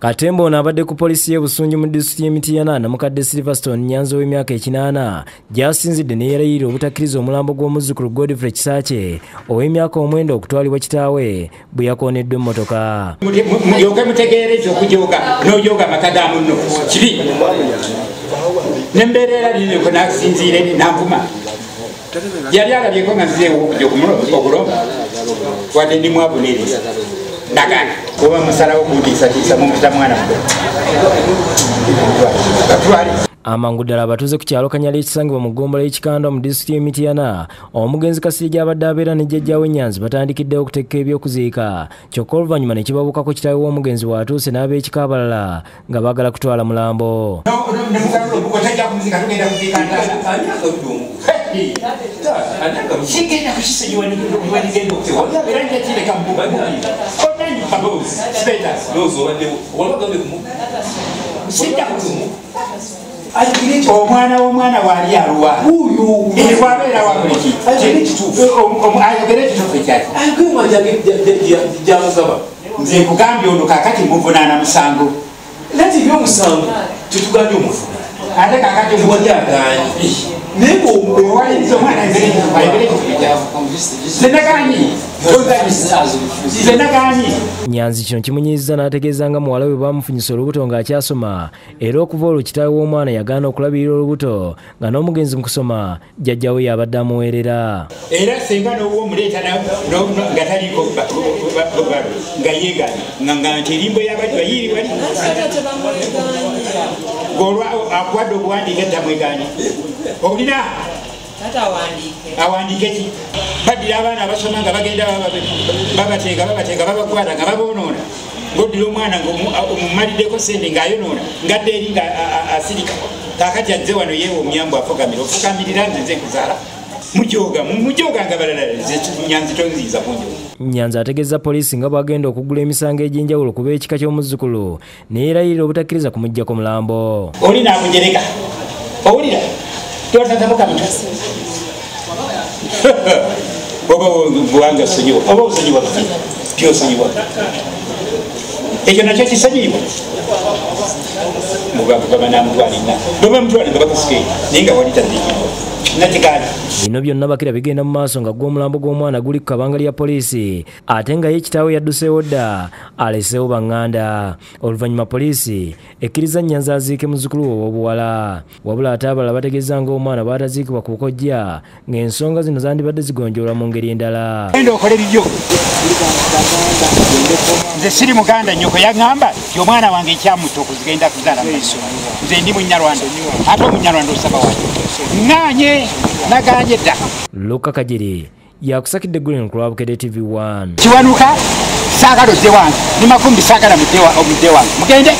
Katembo ono abadde ku poliisi y'e Busunju mu disitulikiti y'e Mityana Namukadde Silverstone Nyanzi w'emyaka 8 gy'asinzidde ne yeerayirira obutakkiriza omulambo gw'omuzzukulu Godfrey Kisakye ow'emyaka 9 okutwalibwa kitaawe bwe yakooneddwa emmotoka. Mulyoke mutegeereze okujooga n'ojooga amaka ga munno kibi n'embeera linyoko n'asinziire n'anvuma yali alabyeko nga nzizeewo okujja okulomba wadde ndi mwabuneereza nagana oba musalawo kuntiisatiisa mumupita mwana batwale. Amangu ddala abatuuze ku kyalo Kanyala ekisangibwa mu ggombolola y'Ekikanda mu disitulikiti y'e Mityana omugenzi Kasirye abadde abeera ne Jjajja we Nyanzi batandikiddewo okuteeka ebyokuziika kyokka oluvannyuma ne kibabukako kitaawe w'omugenzi w'atuuse n'ab'ekika abalala nga baagala kutwala mulambo. Omwana w'omwana waali aluwa wabeera wabuliki ayogere ekituufu ekyaki nze nkugambye ono kakati muvunaana musango nati ebyomusango tetugambye omufuna ate kakati wali agaanyi naye owaliza omwana ayogere ekituufu ekyafu zenagaanyi. Nyanzi kino kimunyiiza n'ategeeza nga muwala we baamufunyisa olubuto ng'akyasoma era okuva olwo kitaawe w'omwana yagaana okulabirira olubuto nga n'omugenzi mu kusoma jjajja we yabadde amuweerera. Era senga n'owo omuleeta nga taliiko nga yeegaanye nga nti erimbo y'abayiri bali ng'olwa akuwadde obuwandiike tamwegaanye owulira awandiike ki baddira abaana abasoma nga bagenda babateeka babakwata nga baboonoona ng'oddira omwana ng'omumaliddeko sente ng'ayonoona ngadde eri nga asirika kaakati azze wano yeewa omuyambu afukamira ofukamirira nze nkuzaala mujooga nga balala Nyanzi tonziiza kunjoga. Nyanzi ategeeza poliisi nga bwagenda okugula emisango egy'enjawulo ku b'ekika ky'omuzzukulu ne yeerayirira obutakkiriza kumuggyako mulambo. Oli naakujereka owulira totazamuka mito oba bwanga sonyiwa oba osonyiwa byosonyiwa ekyo nakyo kisonyiwa baba namutwalina baba mutwali nga bakusikeera naye nga wali tadikirwa nakigani. Bino byonna bakira bigenda mu maaso nga gw'omulambo gw'omwana guli ku kabanga lya poliisi ate nga ye kitaawe yadduseewo dda aleseewo baŋŋanda. Oluvannyuma poliisi ekkiriza Nyanzi aziike muzzukulu we ow'obuwala wabula ate abalala bategeeza ng'omwana baataziikibwa ku bukojja ng'ensonga zino zandibadde zigonjoolwa mu ngeri endala. Genda okole bibyo nze siri muganda nnyoko yaŋŋamba ti omwana wange ekyamutta okuzigenda kuzaala nze ndi Munyarwanda ate Omunyarwanda osaba wange ŋŋaanye naganye dda. Luka Kajiri yakusakidde Green ku lwa Bukedde TV1. Kiwanuka saagala ozze wange ni makumbi saagala omudde wange mugende.